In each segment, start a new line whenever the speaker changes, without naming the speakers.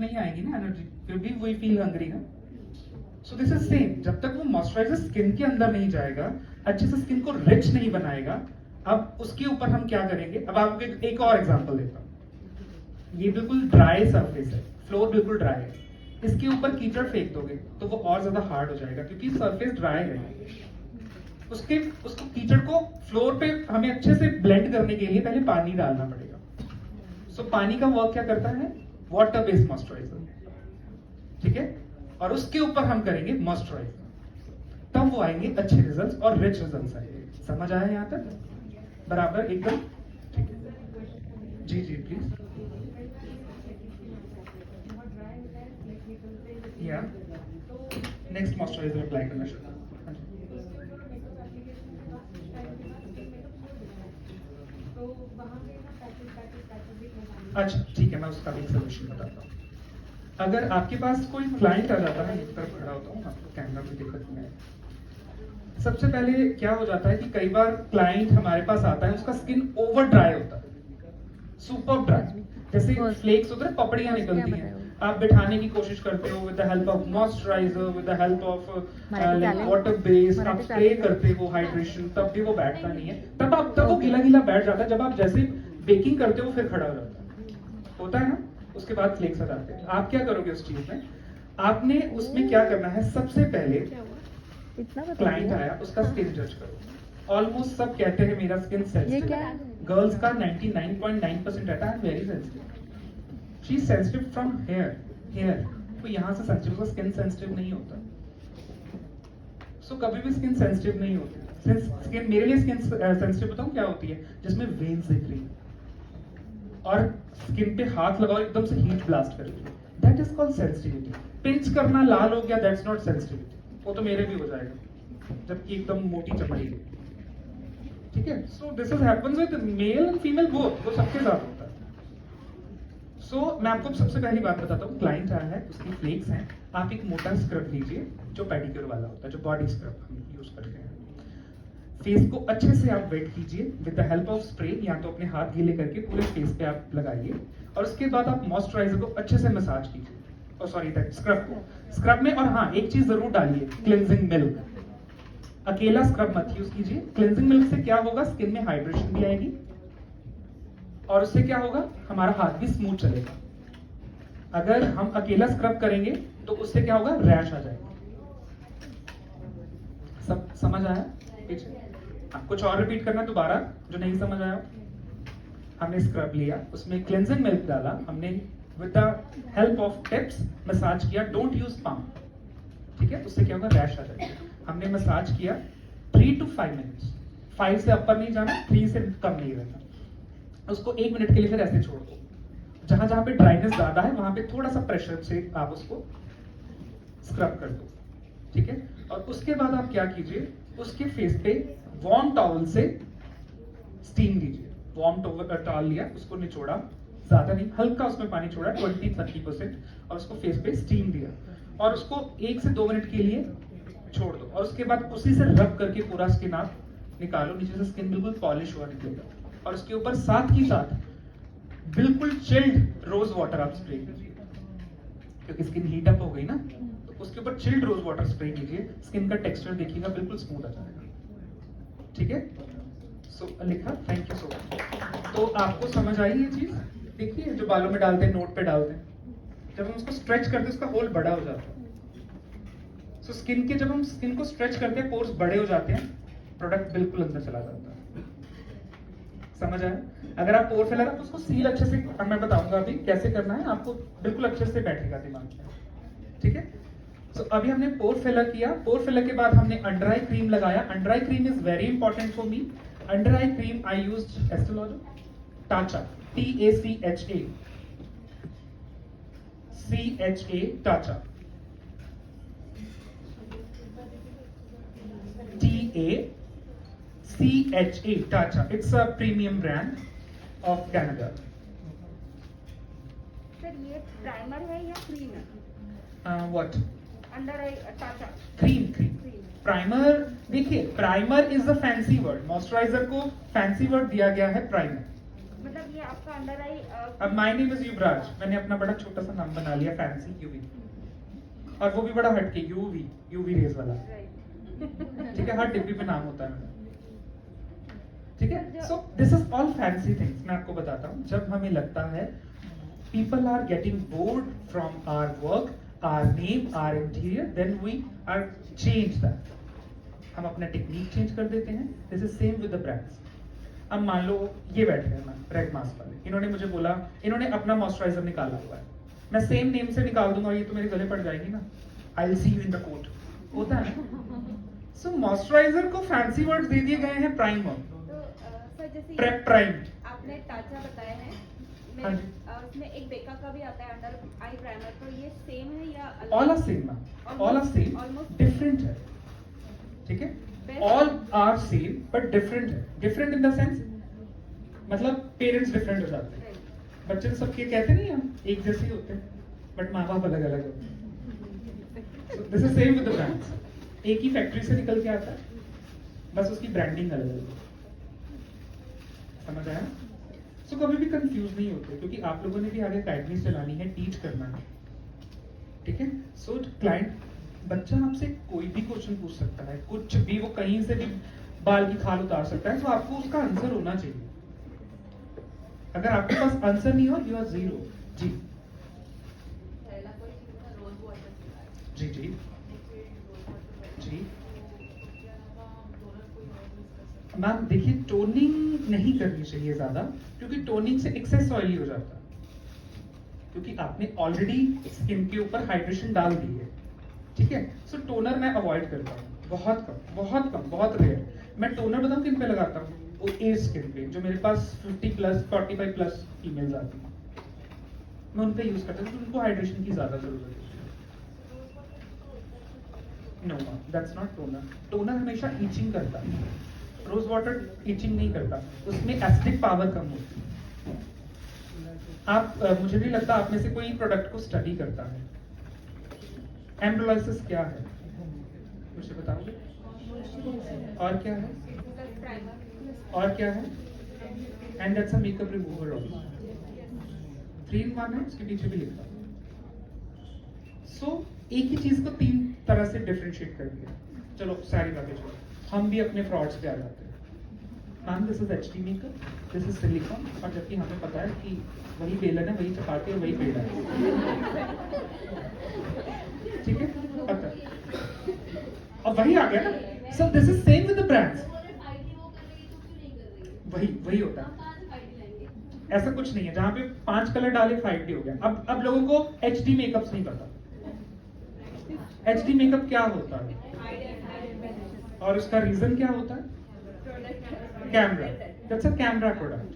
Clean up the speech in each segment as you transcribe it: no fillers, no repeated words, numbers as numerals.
नहीं आएगी ना एनर्जी, फिर भी वी फील हंग्री ना। सो दिस इज सेम, जब तक वो मॉइस्चराइजर स्किन के अंदर नहीं जाएगा, अच्छे से स्किन को रिच नहीं बनाएगा, अब उसके ऊपर हम क्या करेंगे। अब आपको एक और एग्जांपल देता हूं। ये बिल्कुल ड्राई सरफेस है, फ्लोर बिल्कुल ड्राई है, इसके ऊपर कीचड़ फेंक दोगे तो वो और ज्यादा हार्ड हो जाएगा, क्योंकि सरफेस ड्राई है। उसको कीचड़ को फ्लोर पे हमें अच्छे से ब्लेंड करने के लिए पहले पानी डालना पड़ेगा। सो पानी का वर्क क्या करता है, वाटर बेस्ड मॉइस्चराइजर, ठीक है, और उसके ऊपर हम करेंगे मॉइस्चराइजर, तब वो आएंगे अच्छे रिजल्ट्स और रिच रिजल्ट्स आएंगे। समझ आया यहाँ तक बराबर एकदम? ठीक है जी जी प्लीज। या नेक्स्ट मॉइस्चराइजर अप्लाई करना शुरू। अच्छा ठीक है, मैं उसका भी सोल्यूशन बताता हूँ। अगर आपके पास कोई क्लाइंट आ जाता है, एक तरफ खड़ा होता हूँ, आपको कैमरा में दिक्कत नहीं है। सबसे पहले क्या हो जाता है कि कई बार क्लाइंट हमारे पास आता है, उसका स्किन ओवर ड्राई होता है, सुपर ड्राई, जैसे फ्लेक्स होते हैं, पपड़ियां निकलती हैं। आप बिठाने की कोशिश करते हो with the help of moisturiser, with the help of water base, आप स्प्रे करते हो हाइड्रेशन, तब भी वो बैठता नहीं है। तब वो गीला गीला बैठ जाता है। जब आप जैसे बेकिंग करते हो फिर खड़ा हो जाता है, होता है ना, उसके बाद फ्लेक्स आ जाते हैं। आप क्या करोगे उस चीज में, आपने उसमें क्या करना है, सबसे पहले क्लाइंट आया, उसका स्किन जज करो। ऑलमोस्ट सब कहते हैं मेरा स्किन सेंसिटिव, गर्ल्स का 99.9% रहता है very sensitive. She is sensitive from here, तो यहाँ से सेंसिटिव, स्किन सेंसिटिव नहीं होता। सो कभी भी स्किन सेंसिटिव नहीं होती। स्किन मेरे लिए स्किन सेंसिटिव बताऊं क्या होती है, जिसमें वेन्स दिख रही है और स्किन पे हाथ लगाओ एकदम से हीट ब्लास्ट करेगी, that is called sensitivity. Pinch करना लाल हो गया, दैट्स नॉट सेंसिटिविटी, वो तो मेरे भी हो जाएगा जबकि एकदम मोटी चमड़ी है, ठीक है। So this is happens with male and female both, वो सबके साथ होता है। सो मैं आपको सबसे पहली बात बताता हूँ, क्लाइंट आया है, उसकी फ्लेक्स हैं, आप एक मोटा स्क्रब लीजिए जो पेडिक्योर वाला होता है, जो बॉडी स्क्रब हम यूज करते हैं। फेस को अच्छे से आप वेट कीजिए with the help of spray, या तो अपने हाथ गीले करके पूरे फेस पे आप लगाइए, और उसके बाद आप मॉइस्चराइजर को अच्छे से मसाज कीजिए, और सॉरी दैट स्क्रब में। और हाँ, एक चीज जरूर डालिए, क्लिनजिंग मिल्क। अकेला स्क्रब मत यूज कीजिए। क्लिनजिंग मिल्क से क्या होगा, स्किन में हाइड्रेशन भी आएगी, और उससे क्या होगा, हमारा हाथ भी स्मूथ चलेगा। अगर हम अकेला स्क्रब करेंगे तो उससे क्या होगा, रैश आ जाएगा। सब समझ आया? कुछ और रिपीट करना दोबारा जो नहीं समझ आया। हमने स्क्रब लिया, उसमें क्लिनजिंग मिल्क डाला, हमने with the help of tips massage किया, डोंट यूज पाम, ठीक है, उससे क्या होगा, रैश आ जाएगा। हमने मसाज किया 3 to 5 मिनट्स, 5 से ऊपर नहीं जाना, 3 से कम नहीं रहना। उसको 1 मिनट के लिए फिर ऐसे छोड़ दो, जहां जहां पे ड्राइनेस ज्यादा है वहां पे थोड़ा सा प्रेशर से आप उसको स्क्रब कर दो, ठीक है। और उसके बाद आप क्या कीजिए, उसके फेस पे वार्म टॉवल से स्टीम दीजिए। वार्म टॉवल लिया, उसको निचोड़ा, ज्यादा नहीं, हल्का उसमें पानी छोड़ा 20-30%, और उसको फेस पे स्टीम दिया, और उसको 1 से 2 मिनट के लिए छोड़ दो, और उसके बाद उसी से रब करके पूरा स्किन आप निकालो, नीचे से स्किन बिल्कुल पॉलिश हुआ निकलेगा। और उसके ऊपर साथ ही साथ बिल्कुल चिल्ड रोज वाटर आप स्प्रे कीजिए, क्योंकि स्किन हीट अप हो गई ना, तो उसके ऊपर चिल्ड रोज वाटर स्प्रे कीजिए, स्किन का टेक्सचर देखिएगा बिल्कुल स्मूथ आ जाएगा, ठीक है। सो लिखा, थैंक यू सो मच। तो आपको समझ आई ये चीज? देखिए जो बालों में डालते हैं, नोट पे डालते हैं, जब हम उसको स्ट्रेच करते हैं उसका होल बड़ा हो जाता है। सो स्किन के, जब हम स्किन को स्ट्रेच करते हैं, पोर्स बड़े हो जाते हैं, प्रोडक्ट बिल्कुल अंदर चला जाता है। समझ आया? अगर आप पोर फिलर, आप उसको सील अच्छे से, मैं बताऊंगा अभी कैसे करना है, आपको बिल्कुल अच्छे से बैठेगा दिमाग में, ठीक है। सो अभी हमने पोर फिलर किया, पोर फिलर के बाद हमने अंडर आई क्रीम लगाया। Under eye cream is very important for me. Under eye cream I used Estee Lauder Tatcha, TACHA, Tatcha, TACHA, Tatcha. It's a premium brand of Canada.
Sir ये primer है या cream है?
What?
Under eye Tatcha
cream. Primer, देखिए primer is a fancy word, moisturiser को fancy word दिया गया है primer.
मतलब ये आपका अंडर आई
अब माय नेम इज युवराज, मैंने अपना बड़ा छोटा सा नाम बना लिया, फैंसी यूवी, और वो भी बड़ा हटके, यूवी रेज वाला, ठीक है, हर डिब्बी पे नाम होता है मेरा, ठीक है। So this is all fancy things. मैं आपको बताता हूँ, जब हमें लगता है people are getting bored from our work, our name, our interior, then we are change that, हम अपना टेक्निक चेंज कर देते हैं। This is same with the brands. अब मान लो ये बैठे हैं ना रेड मास्क वाले, इन्होंने मुझे बोला, इन्होंने अपना मॉइस्चराइजर निकाला हुआ है, मैं सेम नेम से निकाल दूंगा, ये तो मेरे गले पड़ जाएगी ना, I will see you in the court, होता है ना। सो मॉइस्चराइजर को फैंसी वर्ड्स दे दिए गए हैं प्राइमर,
तो सर जैसे
प्रेप प्राइम।
आपने टाचा बताया है,
हाँ जी।
उसमें एक बेका का भी आता है अंडर आई प्राइमर, तो ये सेम है या अलग?
All are same ma'am, all are same,
Almost
different है, ठीक है, all are same but different है। डिफरेंट इन द सेंस, मतलब पेरेंट्स डिफरेंट हो जाते हैं, बच्चे तो सबके कहते नहीं हम एक जैसे ही होते हैं, बट माँ बाप अलग अलग होते हैं। This is same with the brands, एक ही फैक्ट्री से निकल के आता है, बस उसकी ब्रांडिंग अलग अलग है, समझ आया? सो कभी भी कंफ्यूज नहीं होते, क्योंकि आप लोगों ने भी आगे अकेडमी चलानी है, टीच करना है, ठीक है। सो क्लाइंट, बच्चा आपसे कोई भी क्वेश्चन पूछ सकता है, कुछ भी, वो कहीं से भी बाल की खाल उतार सकता है, तो आपको उसका आंसर होना चाहिए। अगर आपके पास आंसर नहीं हो, यू आर जीरो। जी जी जी जी मैम, देखिए टोनिंग नहीं करनी चाहिए ज्यादा, क्योंकि टोनिंग से एक्सेस ऑयली हो जाता है, क्योंकि आपने ऑलरेडी स्किन के ऊपर हाइड्रेशन डाल दी है, ठीक है। सो टोनर मैं अवॉइड करता हूँ, बहुत कम, बहुत कम, बहुत रेयर। मैं टोनर बताऊँ किन पे लगाता हूँ, वो एज स्किन पे, जो मेरे पास 50+, 45+ फीमेल्स आती हैं, मैं उन पे यूज करता हूँ, क्योंकि उनको हाइड्रेशन की ज्यादा जरूरत है। No ma'am, that's not toner. Toner हमेशा ईचिंग करता है, रोज वाटर ईचिंग नहीं करता, उसमें एसिडिक पावर कम होती है। आप मुझे नहीं लगता आप में से कोई प्रोडक्ट को स्टडी करता है। एम्ब्रोलाइसिस क्या है, मुझे बताओगे? और क्या है? और क्या है? And that's a makeup remover also, 3 in 1 है, उसके पीछे भी लिखा। सो एक ही चीज को 3 तरह से डिफरेंशिएट कर दिया। चलो सारी बातें छोड़ो, हम भी अपने फ्रॉड्स पे आ जाते हैं। Ma'am this is HD makeup, this is silicon, और जबकि हमें पता है कि वही बेलन है, वही चपाती है, वही पेड़ है, ठीक है, पता है। और वही आ गया ना। सो this is same with the brands, वही होता है। ऐसा कुछ नहीं है, जहां पे 5 कलर डाले 5D हो गया। अब लोगों को एचडी मेकअप्स नहीं पता। एचडी मेकअप क्या होता है और उसका रीजन क्या होता है? Camera, that's a camera product,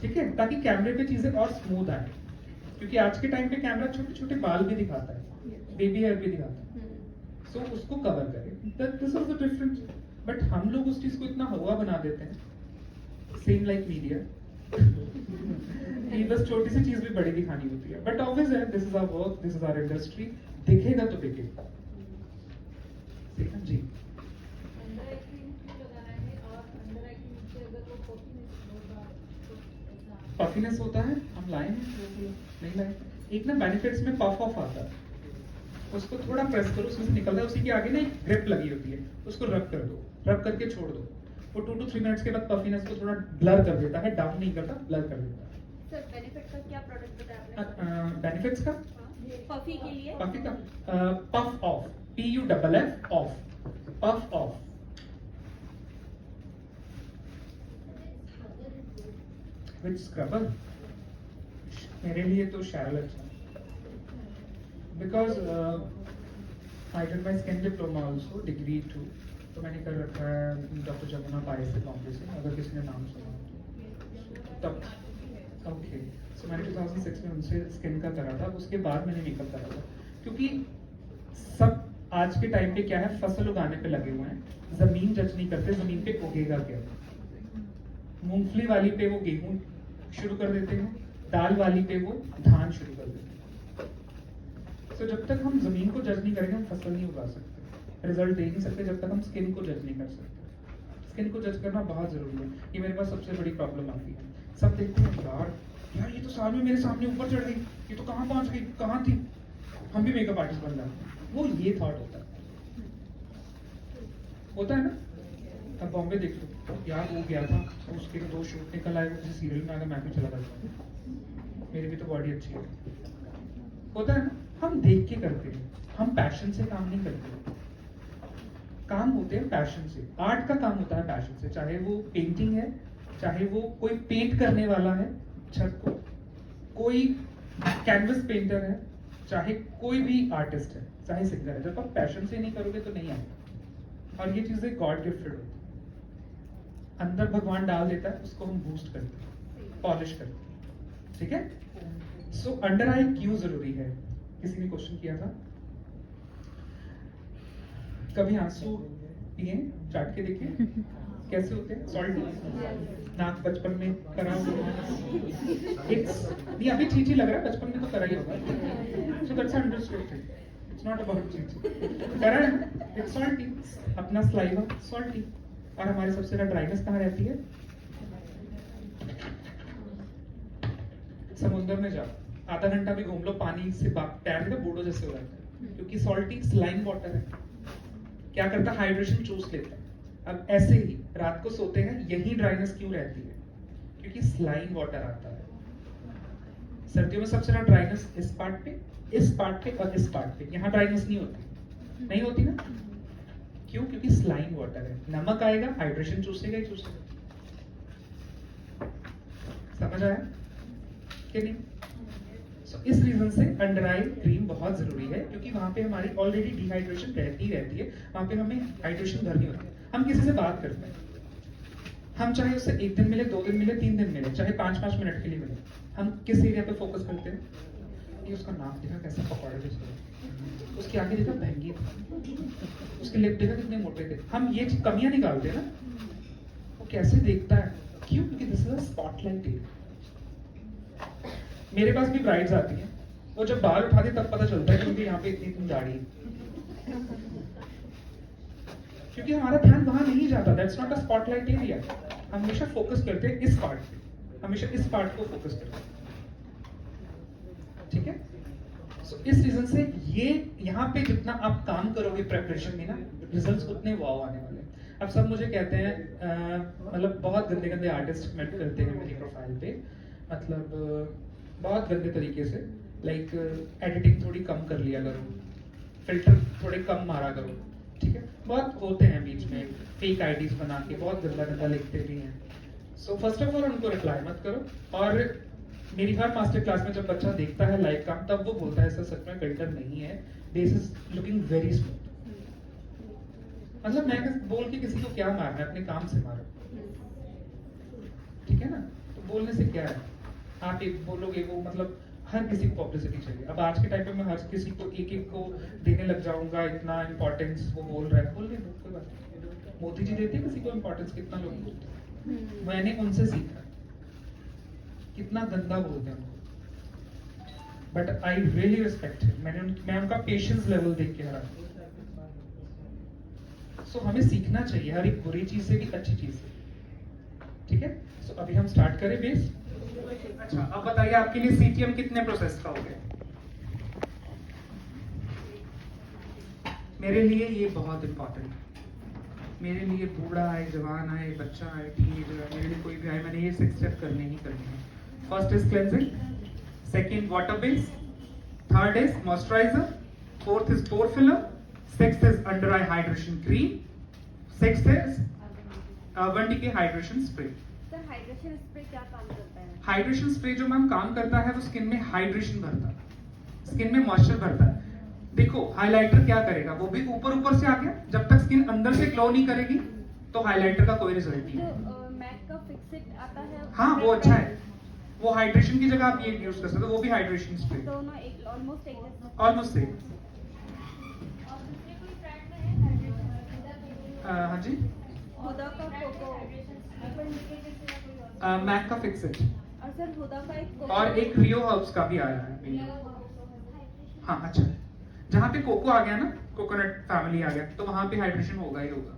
ठीक है, ताकि कैमरे पे चीजें और स्मूथ आए, क्योंकि आज के टाइम पे कैमरा छोटे छोटे बाल भी दिखाता है, बेबी हेयर भी दिखाता है, सो उसको कवर करे, this is the difference. But हम लोग उस चीज को इतना हुआ बना देते हैं, सेम लाइक मीडिया, कि बस छोटी सी चीज भी बड़ी दिखानी होती है। बट ऑब्वियस है, this is our work, this is our industry, दिखेगा तो बिकेगा, ठीक है जी। पफिनेस होता है, हम लाए नहीं लाए। एक ना बेनिफिट्स में पफ ऑफ आता है, उसको थोड़ा प्रेस करो, उसमें से निकलता है, उसी के आगे ना एक ग्रिप लगी होती है, उसको रब कर दो, रब करके छोड़ दो, वो 2 to 3 मिनट्स के बाद पफिनेस को थोड़ा ब्लर कर देता है, डाउन नहीं करता, ब्लर कर देता है।
सर बेनिफिट का क्या प्रोडक्ट बताया आपने?
बेनिफिट्स का,
पफी के लिए
पफी का, puff of, PUFF of, puff of. Which scrubber? मेरे लिए तो शैरल अच्छा, because I did my skin diploma also, degree 2, तो मैंने कर रखा है डॉक्टर जमुना पाए से, बॉम्बे से, अगर किसी ने नाम सुना तब। ओके, सो मैंने 2006 में उनसे स्किन का करा था, उसके बाद मैंने मेकअप करा था, क्योंकि सब आज के टाइम पे क्या है, फसल उगाने पे लगे हुए हैं, जमीन जज नहीं करते, जमीन पे उगेगा क्या। मूंगफली वाली पे वो गेहूं शुरू कर देते हैं, दाल वाली पे वो धान शुरू कर देते हैं। तो जब तक हम जमीन को जज नहीं करेंगे, हम फसल नहीं उगा सकते, रिजल्ट दे नहीं सकते, जब तक हम स्किन को जज नहीं कर सकते। स्किन को जज करना बहुत जरूरी है। ये मेरे पास सबसे बड़ी प्रॉब्लम आती है। सब देखते हैं यार यार ये तो साल में मेरे सामने ऊपर चढ़ गई, ये तो कहाँ पहुंच गई, कहाँ थी, हम भी मेकअप आर्टिस्ट बन जाते। वो ये थॉट होता है ना। अब बॉम्बे देख लो यार, वो गया था तो उसके 2 शूट निकल आए, वो किसी सीरियल में आकर मैं भी चला गया, मेरी भी तो बॉडी अच्छी है। होता है ना, हम देख के करते हैं, हम पैशन से काम नहीं करते। काम होते हैं पैशन से, आर्ट का काम होता है पैशन से, चाहे वो पेंटिंग है, चाहे वो कोई पेंट करने वाला है छत को, कोई कैनवस पेंटर है, चाहे कोई भी आर्टिस्ट है, चाहे सिंगर है। जब आप पैशन से नहीं करोगे तो नहीं आएगा। और ये चीजें गॉड गिफ्टेड होती है, अंदर भगवान डाल देता है, उसको हम बूस्ट करते हैं, पॉलिश करते हैं। ठीक है। सो अंडर आई क्यों जरूरी है? किसी ने क्वेश्चन किया था। कभी आंसू पिए, चाट के देखे कैसे होते हैं, सॉल्ट नाक बचपन में करा नहीं, अभी चीची लग रहा है, बचपन में तो करा ही होगा। So that's understood, it's not about Chichi, करा है, इट्स सॉल्टी, अपना स्लाइवा सॉल्टी। और हमारे सबसे ज्यादा ड्राइनेस कहाँ रहती है? समुद्र में जाओ, आधा घंटा भी घूम लो, पानी से पैर में बूढ़ो जैसे हो जाता है, क्योंकि सॉल्टी स्लाइम वाटर है। क्या करता है? हाइड्रेशन चूस लेता है। अब ऐसे ही रात को सोते हैं, यही ड्राइनेस क्यों रहती है? क्योंकि स्लाइम वाटर आता है। सर्दियों में सबसे ज्यादा ड्राइनेस इस पार्ट पे, इस पार्ट पे और इस पार्ट पे। यहाँ ड्राइनेस नहीं होती, नहीं होती ना, क्यों? क्योंकि स्लाइम वाटर है, नमक आएगा, हाइड्रेशन चूसेगा ही चूसेगा। समझ आया कि नहीं? इस रीजन से अंडर आई क्रीम बहुत जरूरी है, क्योंकि वहां पे हमारी ऑलरेडी डिहाइड्रेशन रहती है, वहां पे हमें हाइड्रेशन भरनी होती है। हम किसी से बात करते हैं, हम चाहे उससे 1 दिन मिले, 2 दिन मिले, 3 दिन मिले, चाहे 5-5 मिनट के लिए मिले, हम किस एरिया पे फोकस करते हैं? ये उसका नाक देखा कैसा पकौड़े जैसे, उसकी आंखें देखा महंगी थी, उसके लिप देखा कितने मोटे थे। हम ये कमियां निकालते हैं ना, वो कैसे देखता है, क्यों? क्योंकि this is a spotlight area. मेरे पास भी ब्राइड्स आती हैं, वो जब बाल उठाती तब पता चलता है कि उनके यहाँ पे इतनी दाढ़ी है, क्योंकि हमारा ध्यान वहां नहीं जाता। That's not a spotlight area. हम हमेशा फोकस करते हैं इस पार्ट पे, हमेशा इस पार्ट को फोकस करते हैं। ठीक है। सो इस रीजन से ये यहाँ पे जितना आप काम करोगे प्रेपरेशन में ना, रिजल्ट्स उतने वाव आने वाले हैं। अब सब मुझे कहते हैं, मतलब बहुत गंदे गंदे आर्टिस्ट मेट करते हैं मेरी प्रोफाइल पे, मतलब बहुत गंदे तरीके से, लाइक एडिटिंग थोड़ी कम कर लिया करो, फिल्टर थोड़े कम मारा करो। ठीक है। बहुत होते हैं बीच में फेक आईडीज बना के, बहुत गंदा गंदा लिखते भी हैं। सो फर्स्ट ऑफ ऑल उनको रिप्लाई मत करो। और मेरी हर मास्टर क्लास में जब बच्चा देखता है लाइव काम, तब वो बोलता है सर सच में फिल्टर नहीं है, this is looking very smooth. मतलब मैं बोल के किसी को क्या मारना है, अपने काम से मारो। ठीक है ना। तो बोलने से क्या है, आप एक बोलोगे, वो मतलब हर किसी को पब्लिसिटी चाहिए। अब आज के टाइम पे मैं हर किसी को एक को देने लग जाऊंगा इतना इंपॉर्टेंस, वो बोल रहा है, बोलने दो, कोई बात नहीं। मोदी जी देते हैं किसी को इंपॉर्टेंस, कितना लोग बोलते हैं। मैंने उनसे सीखा कितना गंदा बोलते हैं उनको, but I really respect him. मैं उनका पेशेंस लेवल देख के हरा। सो हमें सीखना चाहिए हर एक बुरी चीज से भी अच्छी चीज से। ठीक है। सो अभी हम स्टार्ट करें बेस। अच्छा, अब बताइए आपके लिए सीटीएम कितने प्रोसेस का हो गया? मेरे लिए ये बहुत इंपॉर्टेंट है। मेरे लिए बूढ़ा आए, जवान आए, बच्चा आए, टीनेजर आए, मेरे लिए कोई भी आए, मैंने ये 6 स्टेप करने ही करने हैं। First is cleansing, second water base, third is moisturiser, fourth is pore filler, sixth is under eye hydration cream, sixth is Urban Decay hydration spray.
Sir hydration spray क्या काम करता है?
हाइड्रेशन स्प्रे जो ma'am काम करता है, वो skin में हाइड्रेशन भरता है, स्किन में मॉइस्चर भरता है। देखो हाइलाइटर क्या करेगा, वो भी ऊपर ऊपर से आ गया, जब तक स्किन अंदर से ग्लो नहीं करेगी तो हाइलाइटर का कोई रिजल्ट नहीं है।
जो मैक का फिक्सिट आता है,
हाँ वो अच्छा है, वो हाइड्रेशन की जगह आप ये यूज कर सकते हो, वो भी हाइड्रेशन स्प्रे,
दोनों एक ऑलमोस्ट एक जैसे।
Almost same.
और दूसरे कोई ब्रांड में है हाइड्रेशन?
हाँ जी,
हुदा का कोको,
मैक का फिक्सिट,
और सर हुदा का एक कोको,
और एक रियो हर्ब्स का भी आया है। हाँ अच्छा, जहाँ पे कोको आ गया ना, कोकोनट फैमिली आ गया, तो वहां पे हाइड्रेशन होगा ही होगा।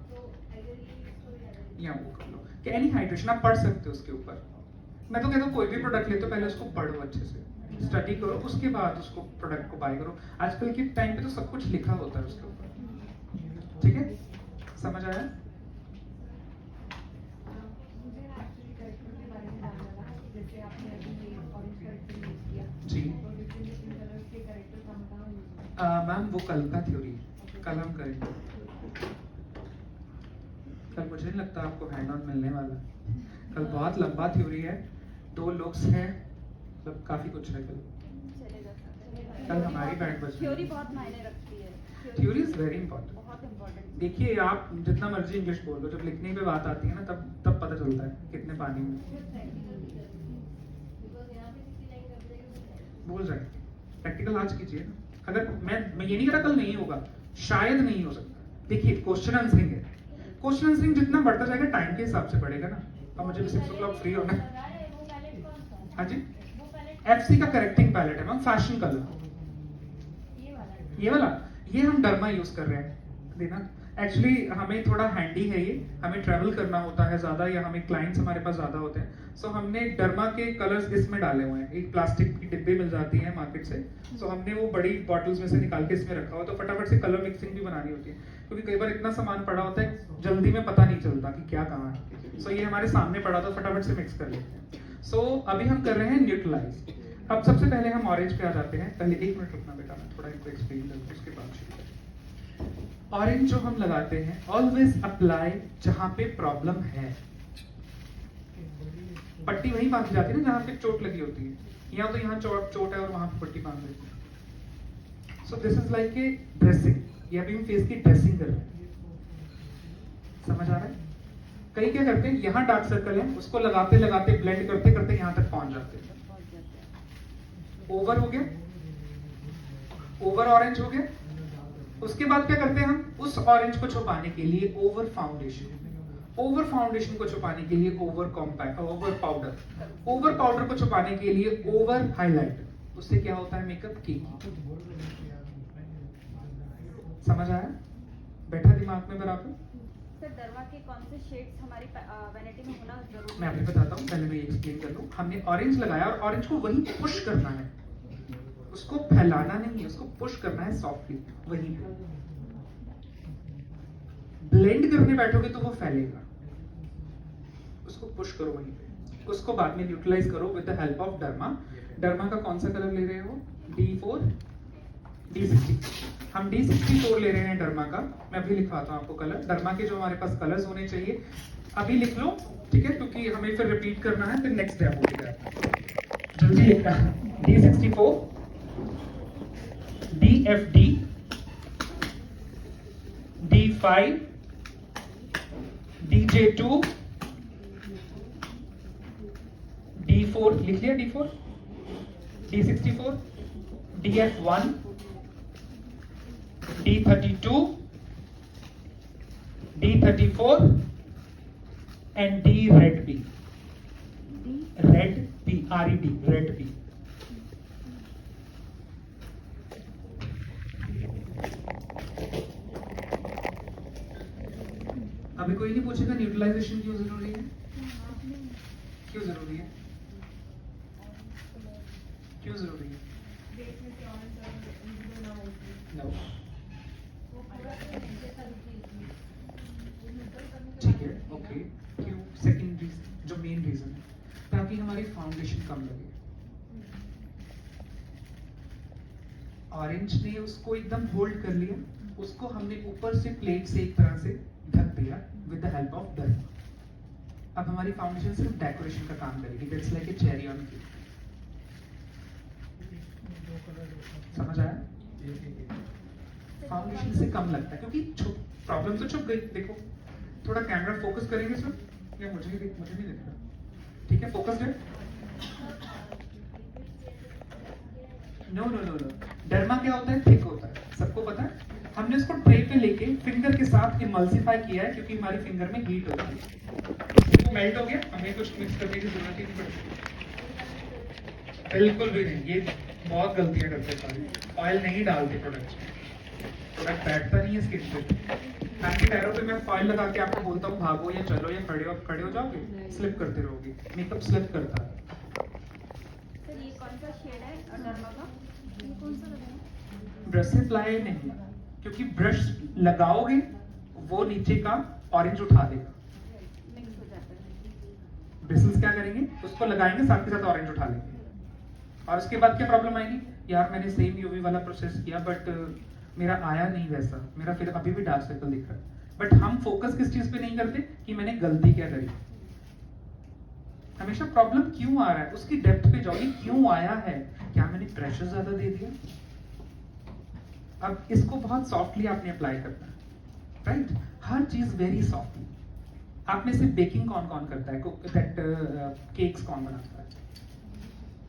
या वो कर लो कि एनी हाइड्रेशन आप पढ़ सकते हो उसके ऊपर। मैं तो कहता हूँ कोई भी प्रोडक्ट ले तो पहले उसको पढ़ो अच्छे से, स्टडी करो, उसके बाद उसको प्रोडक्ट को बाय करो। आजकल के टाइम पे तो सब कुछ लिखा होता है उसके ऊपर, ठीक है? समझ आया?
मुझे एक्चुअली करेक्टर के बारे में जानना था, जैसे आपने अभी ये ऑरेंज करेक्टर यूज किया
जी।
तो डिफरेंट कलर्स के करेक्टर कहाँ यूज
मैम वो कल का थ्योरी, कल हम करेंगे। कल मुझे नहीं लगता आपको हैंड ऑन मिलने वाला। कल बहुत लंबा थ्योरी है, 2 लुक्स हैं, मतलब काफी कुछ है कल।
चलेगा
कल हमारी बैट बज रही
थ्योरी
है।
बहुत मायने रखती है।
Theory is very important.
बहुत इम्पोर्टेंट।
देखिए आप जितना मर्जी इंग्लिश बोल लो, जब लिखने पे बात आती है ना तब पता चलता है कितने पानी में बोल रहे हैं। प्रैक्टिकल आज कीजिए ना। अगर मैं ये नहीं कह रहा कल नहीं होगा, शायद नहीं हो सकता। देखिए क्वेश्चन आंसरिंग है, क्वेश्चन आंसरिंग जितना बढ़ता जाएगा टाइम के हिसाब से बढ़ेगा ना। अब मुझे भी 6 o'clock फ्री होना है। हाँ जी, FC का करेक्टिंग पैलेट है मैम, फैशन कलर। ये वाला ये हम डर्मा यूज कर रहे हैं देना। एक्चुअली हमें थोड़ा हैंडी है ये, हमें ट्रैवल करना होता है ज्यादा, या हमें क्लाइंट्स हमारे पास ज्यादा होते हैं, सो हमने डर्मा के कलर्स इसमें डाले हुए हैं। एक प्लास्टिक की डिब्बे मिल जाती है मार्केट से, सो हमने वो बड़ी बॉटल्स में से निकाल के इसमें रखा हुआ, तो फटाफट से कलर मिक्सिंग भी बनानी होती है, क्योंकि कई बार इतना सामान पड़ा होता है जल्दी में पता नहीं चलता कि क्या कहाँ है। सो ये हमारे सामने पड़ा था, फटाफट से मिक्स कर लेते हैं। सो अभी हम कर रहे हैं न्यूट्रलाइज। अब सबसे पहले हम ऑरेंज पे आ जाते हैं। पहले 1 मिनट रुकना बेटा, मैं थोड़ा इनको एक्सप्लेन कर दूं, उसके बाद शुरू करें। ऑरेंज जो हम लगाते हैं ऑलवेज अप्लाई जहां पे प्रॉब्लम है। पट्टी वहीं बांधी जाती है ना जहां पे चोट लगी होती है, या तो यहाँ चोट है और वहां पे पट्टी बांध देती है। So this is like a dressing, ये अभी हम फेस की ड्रेसिंग कर रहे हैं। समझ आ रहा है? कई क्या करते हैं, यहाँ डार्क सर्कल है, उसको लगाते लगाते ब्लेंड करते करते यहाँ तक पहुंच जाते हैं। ओवर हो गया, ओवर ऑरेंज हो गया। उसके बाद क्या करते हैं हम, उस ऑरेंज को छुपाने के लिए ओवर फाउंडेशन, ओवर फाउंडेशन को छुपाने के लिए over compact, over powder, over powder को छुपाने के लिए ओवर हाईलाइट। उससे क्या होता है, मेकअप की। समझ आया? बैठा दिमाग में बराबर?
सर डर्मा के कौन से शेड्स हमारी वैनिटी में होना जरूरी
मैं आपको बताता हूँ, पहले मैं ये एक्सप्लेन कर लूँ। हमने ऑरेंज लगाया और ऑरेंज को वहीं पुश करना है, उसको फैलाना नहीं है, उसको पुश करना है सॉफ्टली वहीं पे। ब्लेंड करने बैठोगे तो वो फैलेगा, उसको पुश करो वहीं पे। उसको बाद में न्यूट्रलाइज करो with the help of derma. Derma का कौन सा कलर ले रहे हो? D4 D60। हम D64 ले रहे हैं डर्मा का। मैं अभी लिखवाता हूँ आपको कलर। डर्मा के जो हमारे पास कलर्स होने चाहिए अभी लिख लो, ठीक है? क्योंकि हमें फिर रिपीट करना है, फिर नेक्स्ट डे हो जाएगा। जल्दी लिखना है। D64 DFD D5 DJ2 D4 लिख लिया, D4 D64 DF1 D32 D34 and D red B, red B, RED, red B। अभी कोई नहीं पूछेगा न्यूट्रलाइजेशन क्यों जरूरी है? क्यों जरूरी है? क्यों जरूरी है? No. ठीक है, ओके। क्यों? सेकंड रीजन, जो मेन रीजन है, ताकि हमारी फाउंडेशन कम लगे। ऑरेंज ने उसको एकदम होल्ड कर लिया, उसको हमने ऊपर से प्लेट से एक तरह से ढक दिया with the help of derma. अब हमारी फाउंडेशन सिर्फ डेकोरेशन का काम करेगी, that's like a cherry on cake. समझ आया? फाउंडेशन से कम लगता है क्योंकि प्रॉब्लम तो छुप गई। देखो थोड़ा कैमरा फोकस करेंगे सर, या मुझे नहीं दिख रहा? ठीक है, फोकस है। No no no no, derma क्या होता है? थिक होता है, सबको पता है। हमने उसको ट्रे पे लेके फिंगर के साथ इमल्सिफाई किया है, क्योंकि हमारी फिंगर में हीट होती है। वो मेल्ट हो गया, हमें कुछ मिक्स करने की जरूरत ही नहीं पड़ती। बिल्कुल भी नहीं, ये बहुत गलतियां करते हैं सारे। ऑयल नहीं डालते प्रोडक्ट में, प्रोडक्ट बैठता नहीं है स्किन पे। आपके पैरों पे मैं फॉइल लगा के आपको बोलता हूँ भागो या चलो या खड़े हो जाओगे, स्लिप करते रहोगे, मेकअप स्लिप करता है।
सर ये कौन सा शेड है डर्मा का? ये कौन सा लगाना?
ब्रश से अप्लाई नहीं, क्योंकि ब्रश लगाओगे वो नीचे का ऑरेंज उठा देगा।
मिक्स हो जाता है।
ब्रिसल्स क्या करेंगे, उसको लगाएंगे साथ के साथ ऑरेंज उठा लेंगे, और उसके बाद क्या प्रॉब्लम आएगी, यार मैंने सेम यूवी वाला प्रोसेस किया बट मेरा आया नहीं वैसा, मेरा फिर अभी भी डार्क सर्कल दिख रहा है। बट हम फोकस किस चीज पे नहीं करते कि मैंने गलती क्या करी। हमेशा प्रॉब्लम क्यों आ रहा है उसकी डेप्थ पे जाओ, ये क्यों आया है, क्या मैंने प्रेशर ज्यादा दे दिया। अब इसको बहुत सॉफ्टली आपने अप्लाई करना है, राइट? हर चीज वेरी सॉफ्टली। आप में से बेकिंग कौन कौन करता है, दैट केक्स कौन बनाता है?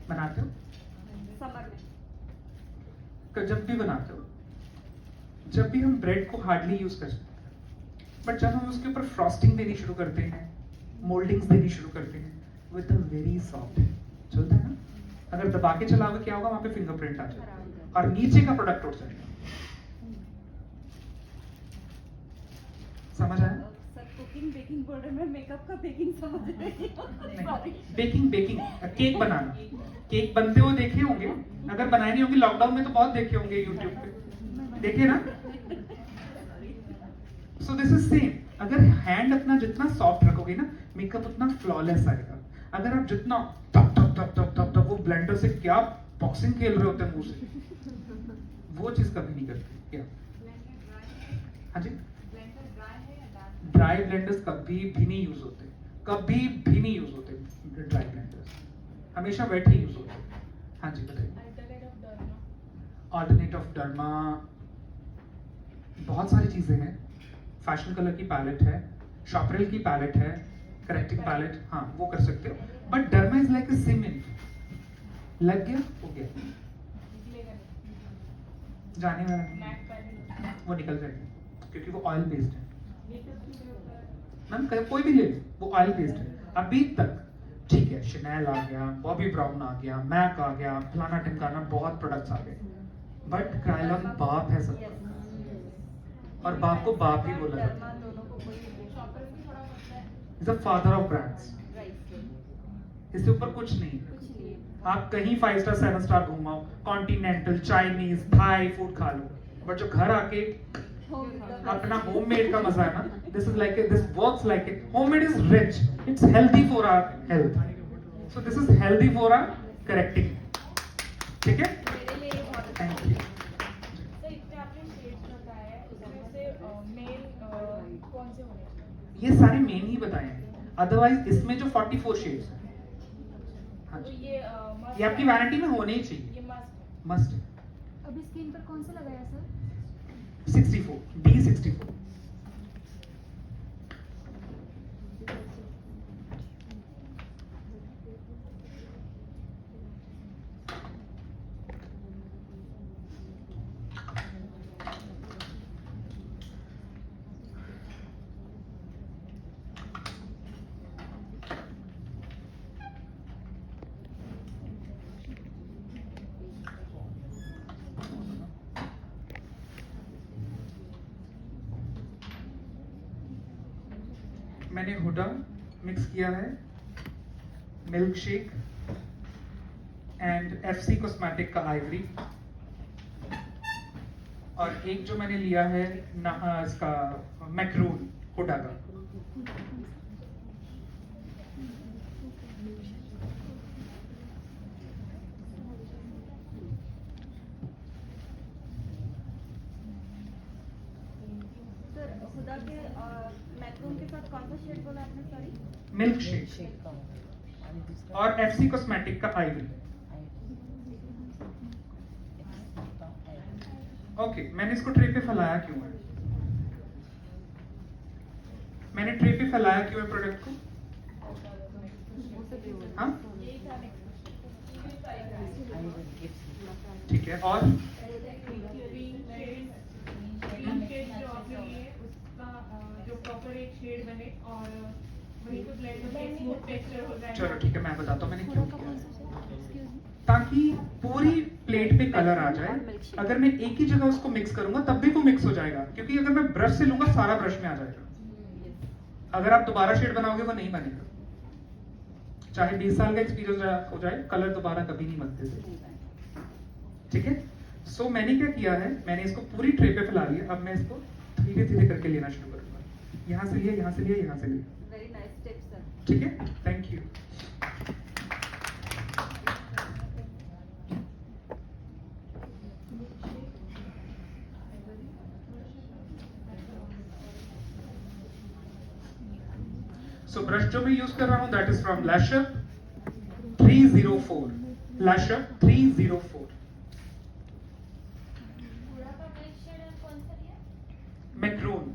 बनाते हो?
समर में
जब भी बनाते हो, जब भी हम ब्रेड को हार्डली यूज कर सकते हैं, बट जब हम उसके ऊपर फ्रॉस्टिंग देनी शुरू करते हैं, मोल्डिंग्स देनी शुरू करते हैं, विद अ वेरी सॉफ्ट, चलता है ना? अगर दबा के चलाओगे क्या होगा, वहां पे फिंगरप्रिंट आ जाएगा और नीचे का प्रोडक्ट उठ जाएगा। समझ आया?
सर कुकिंग बेकिंग बोल रहे, मैं मेकअप का बेकिंग समझ रही हूँ।
बेकिंग केक बनाना, केक बनते हुए देखे होंगे, अगर बनाए नहीं होंगे लॉकडाउन में तो बहुत देखे होंगे यूट्यूब पे, देखे ना? सो दिस इज सेम, अगर हैंड अपना जितना सॉफ्ट रखोगे ना, मेकअप उतना फ्लॉलेस आएगा। अगर आप जितना टप टप टप टप टप टप वो ब्लेंडर से क्या बॉक्सिंग खेल रहे होते हैं मुंह से, वो चीज कभी नहीं करते क्या? हाँ जी, ड्राई ब्लेंडर्स कभी भी नहीं यूज होते, कभी भी नहीं यूज होते ड्राई ब्लेंडर्स, हमेशा वेट ही यूज होते। हाँ जी बताइए। ऑल्टरनेट ऑफ डर्मा बहुत सारी चीजें हैं, फैशन कलर की पैलेट है, शॉपरेल की पैलेट है, करेक्टिंग पैलेट, हाँ वो कर सकते हो। But derma is like a cement, लग गया हो गया, जाने वाला नहीं, वो निकल जाएगा क्योंकि वो ऑयल बेस्ड है। मैम कोई भी ले लो, वो ऑयल बेस्ड है। अभी तक ठीक है, शनेल आ गया, बॉबी ब्राउन आ गया, मैक आ गया, फलाना टिमकाना, बहुत प्रोडक्ट्स आ गए, बट क्रायलॉन बाप है सब, और बाप को बाप ही बोला जाता है।
दोनों को कोई
is the father of brands, इससे ऊपर कुछ नहीं है।
कुछ नहीं है।
आप कहीं 5 स्टार 7 स्टार घुमाओ, कॉन्टिनेंटल, चाइनीज, थाई फूड खा लो, बट जो घर आके अपना होममेड का मजा है ना, this is like this works like it, homemade is rich, it's healthy for our health, so this is healthy for our correcting, ठीक है?
मेरे लिए बहुत अच्छा
थैंक यू।
तो इतने आपने शेड्स बताए हैं, उसमें से मेल कौन से होने चाहिए?
ये सारे मेन ही बताए हैं, अदरवाइज इसमें जो 44 शेड्स हैं, हाँ
तो
जी,
ये
ये आपकी वैनिटी में होने ही चाहिए,
ये मस्ट
मस्ट।
अभी स्क्रीन पर कौन सा लगाया सर?
64 D64। मैंने हुडा मिक्स किया है, milk shake and FC cosmetic का आइवरी, और एक जो मैंने लिया है इसका मैक्रून हुडा का।
सर खुदा के मैक्रोन के साथ कौन सा शेड बोला आपने? सॉरी,
मिल्क शेक और FC कॉस्मेटिक का आइवरी। ओके, मैंने इसको ट्रे पे फैलाया क्यों है? मैंने ट्रे पे फैलाया क्यों है प्रोडक्ट को? हाँ ठीक है, और
जो आपने लिए उसका जो प्रॉपर एक शेड बने और वही पे ब्लेंड होकर स्मूथ टेक्सचर हो जाए।
चलो ठीक है, मैं बताता हूँ मैंने क्यों किया है। ताकि पूरी प्लेट पे कलर आ जाए, अगर मैं एक ही जगह उसको मिक्स करूंगा तब भी वो मिक्स हो जाएगा, क्योंकि अगर मैं ब्रश से लूंगा सारा ब्रश में आ जाएगा। अगर आप दोबारा शेड बनाओगे वो नहीं बनेगा, चाहे 20 साल का एक्सपीरियंस हो जाए, कलर दोबारा कभी नहीं बनते थे। ठीक है, सो मैंने क्या किया है, मैंने इसको पूरी ट्रे पे फैला लिया। अब मैं इसको धीरे धीरे करके लेना शुरू करूंगा। यहाँ से लिया, यहाँ से लिया, यहाँ से लिया।
Very nice tip sir.
ठीक है, थैंक यू। सो ब्रश जो मैं यूज कर रहा हूं दैट इज फ्रॉम लैशर 304, लैशर 304।
पूरा का ब्लैक शेड और कौन सा लिया?
मैक्रोन।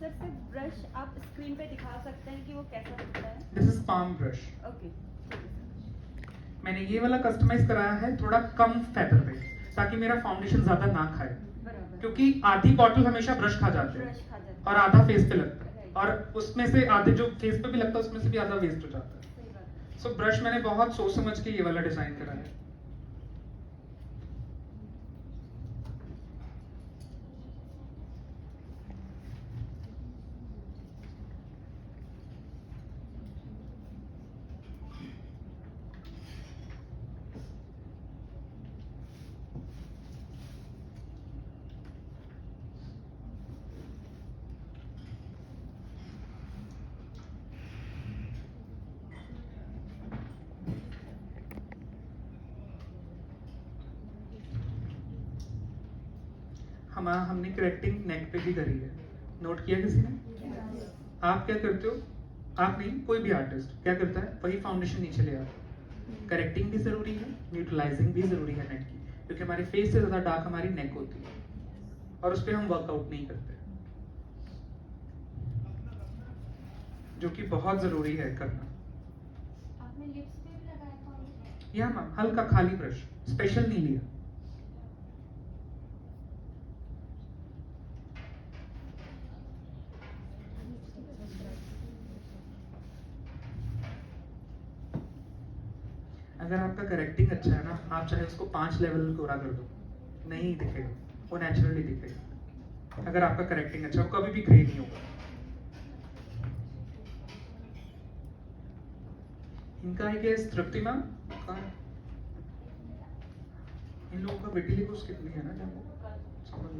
सर फिर ब्रश आप स्क्रीन पे दिखा सकते हैं कि वो कैसा दिखता है?
This is palm brush.
Okay.
मैंने ये वाला कस्टमाइज कराया है थोड़ा कम फेदर पे, ताकि मेरा फाउंडेशन ज्यादा ना खाए,
बराबर।
क्योंकि आधी बॉटल हमेशा ब्रश खा जाते हैं
ब्रश खा जाता है।
और आधा फेस पे लगता है, और उसमें से आधे जो फेस पे भी लगता है उसमें से भी आधा वेस्ट हो जाता है।
सही बात है।
सो ब्रश मैंने बहुत सोच समझ के ये वाला डिजाइन करा है। हमने करेक्टिंग नेक पे भी करी है, नोट किया किसी ने? आप क्या करते हो, आप नहीं, कोई भी आर्टिस्ट क्या करता है, वही फाउंडेशन नीचे ले आता है। करेक्टिंग भी जरूरी है, न्यूट्रलाइजिंग भी जरूरी है नेक की, क्योंकि हमारे फेस से ज्यादा डार्क हमारी नेक होती है और उस पर हम वर्कआउट नहीं करते, जो कि बहुत जरूरी है करना।
आपने लिप्स पे भी लगाया था?
या मैम हल्का खाली ब्रश, स्पेशल नहीं लिया। अगर आपका करेक्टिंग अच्छा है ना, आप चाहे उसको 5 लेवल गोरा कर दो, नहीं दिखेगा, वो नेचुरली दिखेगा। अगर आपका करेक्टिंग अच्छा हो, कभी भी ग्रे नहीं होगा। इनका है कि तृप्ति मैम कहाँ है? इन लोगों का विटिलिगो कितनी है ना, जब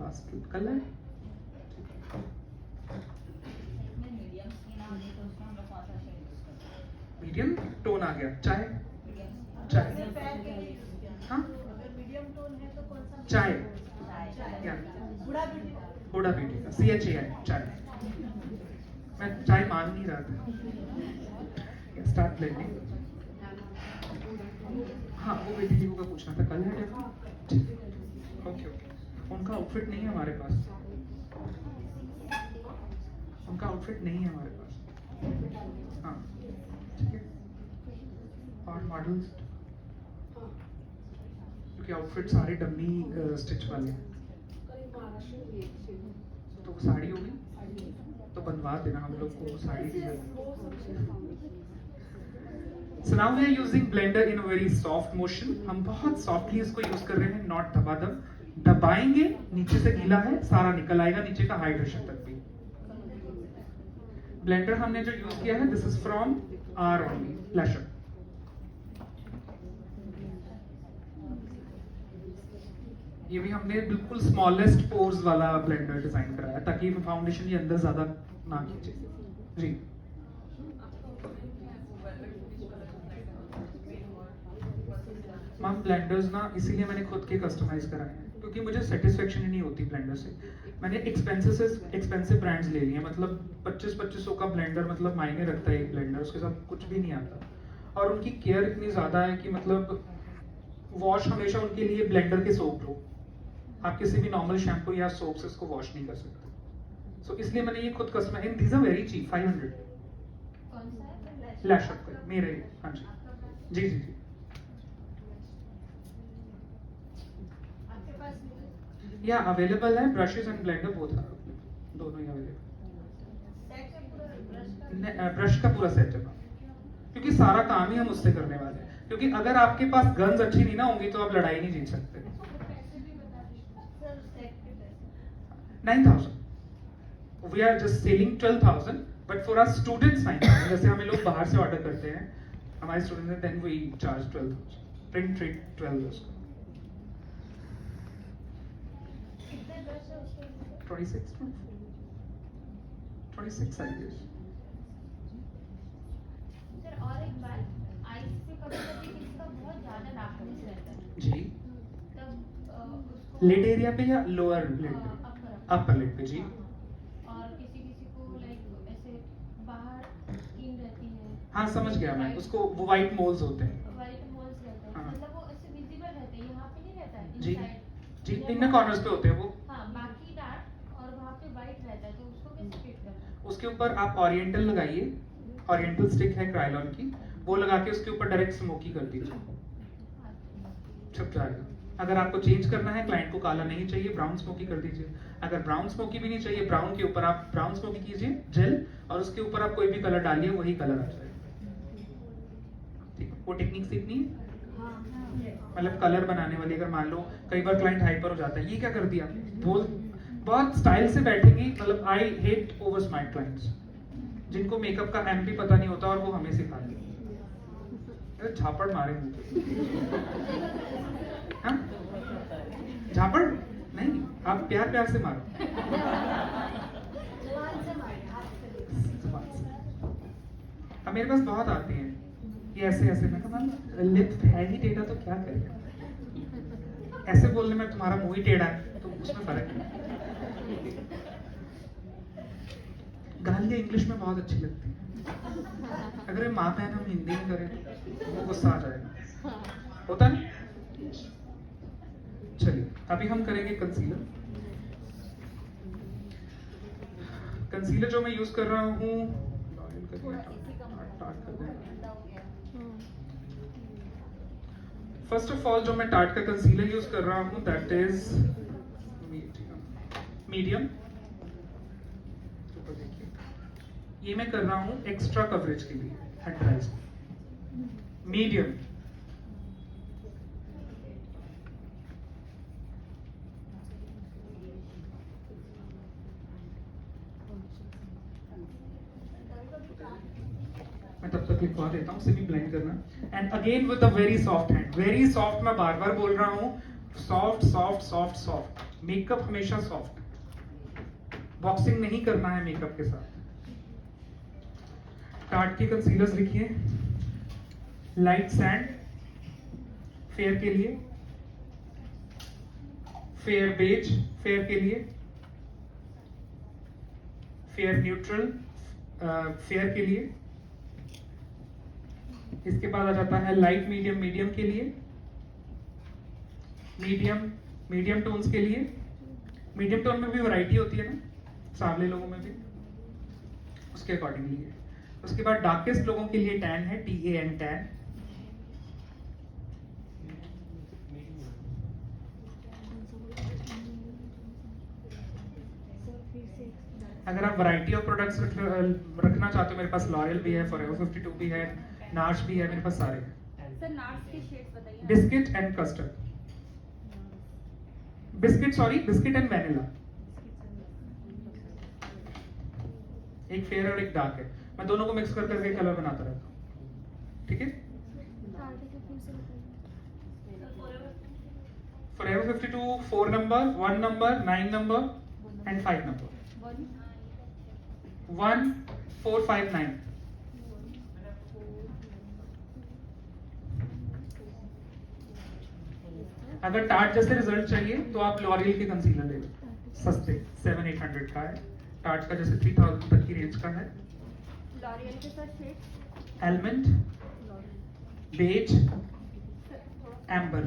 लास्ट कल है। मीडियम टोन आ गया, चाय चाय, हाँ
मीडियम टोन है तो कौन सा?
चाय, या
बूढ़ा ब्यूटी
हुडा ब्यूटी का CHAI चाय। मैं चाय मांग नहीं रहा था। Start blending. हाँ वो विटिलिगो का पूछना था, कल है क्या? ओके ओके, उनका आउटफिट नहीं है हमारे पास, उनका आउटफिट नहीं है हमारे पास। हाँ ठीक है, और मॉडल्स क्योंकि आउटफिट सारे डमी स्टिच वाले हैं, तो साड़ी होगी तो बनवा देना हम लोग को साड़ी की जरूरत। So now we are using blender in a very soft motion। हम बहुत सॉफ्टली इसको यूज कर रहे हैं, नॉट दबादब। दबाएंगे, नीचे से गीला है, सारा निकल आएगा नीचे का हाइड्रेशन तक भी। ब्लेंडर हमने जो यूज किया है this is from our only lasher. ये भी हमने बिल्कुल स्मॉलेस्ट पोर्स वाला ब्लेंडर डिजाइन कराया ताकि फाउंडेशन के अंदर ज्यादा ना खींचे। जी मैम ब्लेंडर्स ना इसीलिए मैंने खुद के कस्टमाइज कराए हैं, क्योंकि मुझे सेटिस्फेक्शन ही नहीं होती ब्लेंडर से। मैंने एक्सपेंसिव ब्रांड्स ले लिए, मतलब 2500 का ब्लेंडर मतलब मायने रखता है एक ब्लेंडर, उसके साथ कुछ भी नहीं आता, और उनकी केयर इतनी ज्यादा है कि मतलब वॉश हमेशा उनके लिए ब्लेंडर के सोप लो, आप किसी भी नॉर्मल शैम्पू या सोप से इसको वॉश नहीं कर सकते। सो इसलिए मैंने ये खुद customise, and these are very cheap, 500।
कौन सा है?
लैशर का मेरे, हाँ जी जी जी जी।
आपके पास
या अवेलेबल है, ब्रशेस एंड ब्लेंडर बोथ दोनों ही अवेलेबल।
सेट है पूरा ब्रश का?
ब्रश का पूरा सेट है। क्योंकि सारा काम ही हम उससे करने वाले हैं। क्योंकि अगर आपके पास गन्स अच्छी नहीं ना होंगी तो आप लड़ाई नहीं जीत सकते।
सर सेट के पैसे
9,000 we are just selling 12,000 but for our students 9,000। जैसे हमें लोग बाहर से ऑर्डर करते हैं, हमारे स्टूडेंट्स हैं, then we charge 12,000 print rate 12 उसका
कितने ड्रेस है उसके लिए?
26 I guess।
सर और एक बात, आइस से कभी-कभी इसका बहुत ज़्यादा डार्कनेस रहता है,
जी
तब उसको
लिड एरिया पे या लोअर लिड पे? अपर लिड पे जी।
और किसी-किसी को लाइक ऐसे बाहर स्किन रहती है,
हाँ समझ गया मैं, उसको वो वाइट मोल्स होते हैं।
वाइट मोल्स रहते हैं,
हाँ।
मतलब वो ऐसे विजिबल रहते हैं, यहाँ पे नहीं रहता है
जी
इनसाइड।
जी, इनर कॉर्नर्स पे होते हैं वो।
हाँ, बाकी डार्क और वहाँ पे वाइट रहता है, तो उसको कैसे ट्रीट करना है?
उसके ऊपर आप ओरिएंटल लगाइए, ओरिएंटल स्टिक है क्रायलॉन की, वो लगा के उसके ऊपर डायरेक्ट स्मोकी कर दीजिए, छुप जाएगा। अगर आपको चेंज करना है, क्लाइंट को काला नहीं चाहिए, ब्राउन स्मोकी कर दीजिए। अगर ब्राउन स्मोकी भी नहीं चाहिए, ब्राउन के ऊपर आप ब्राउन स्मोकी कीजिए जेल, और उसके ऊपर आप कोई भी कलर डालिए, वही कलर आ जाएगा। ठीक है, वो टेक्निक सीखनी है, मतलब कलर बनाने वाली। अगर मान लो कई बार क्लाइंट हाइपर हो जाता है, ये क्या कर दिया, बोल बहुत स्टाइल से बैठेंगी। मतलब I hate over smart clients जिनको मेकअप का एम भी पता नहीं होता और वो हमें सिखा देते। अरे झापड़ मारे मुंह पे। हाँ? झापड़ नहीं, आप प्यार प्यार से मारो। अब मेरे पास बहुत आते हैं कि ऐसे ऐसे, मैं कहा लिप है ही टेढ़ा तो क्या करेगा, ऐसे बोलने में तुम्हारा मुंह ही टेढ़ा है तो उसमें फर्क है। गालियाँ इंग्लिश में बहुत अच्छी लगती है, अगर ये माँ बहन हम हिंदी में करें वो गुस्सा आ जाएगा, होता नहीं। चलिए अभी हम करेंगे कंसीलर। कंसीलर जो मैं यूज कर रहा हूँ, फर्स्ट ऑफ ऑल जो मैं टार्ट का कंसीलर यूज कर रहा हूँ दैट इज मीडियम। ये मैं कर रहा हूँ एक्स्ट्रा कवरेज के लिए, अंडर आइज मीडियम। मैं तब तक लिखवा देता हूँ, उसे भी ब्लेंड करना। And again with a very soft hand, very soft. मैं बार बार बोल रहा हूँ, soft soft soft soft. Makeup हमेशा सॉफ्ट, बॉक्सिंग नहीं करना है मेकअप के साथ। टार्ट के कंसीलर्स लिखिए, लाइट सैंड फेयर के लिए, फेयर बेज फेयर के लिए, फेयर न्यूट्रल फेयर के लिए। इसके बाद आ जाता है लाइट मीडियम मीडियम के लिए, मीडियम मीडियम टोन्स के लिए। मीडियम टोन में भी वैरायटी होती है ना, सांवले लोगों में भी, उसके अकॉर्डिंगली है। उसके बाद डार्केस्ट लोगों के लिए टैन है, TAN टैन। अगर आप वैरायटी ऑफ प्रोडक्ट्स रखना चाहते हो, मेरे पास लॉरियल भी है, फॉरएवर 52 भी है, नार्स भी है, मेरे पास सारे हैं।
सर नार्स के शेड्स बताइए।
Biscuit and custard, biscuit sorry biscuit and vanilla. एक फेयर और एक डार्क है, मैं दोनों को मिक्स कर करके कलर बनाता रहता हूँ, ठीक है। Forever 52 4 number, 1 number, 9 number and 5 number. 1 4 5 9। अगर टार्ट जैसे रिजल्ट चाहिए तो आप लॉरियल के कंसीलर ले लो, सस्ते 700-800 का है। टार्ट का जैसे 3000 तक की रेंज का है।
लॉरियल के साथ shade
element, beige, amber,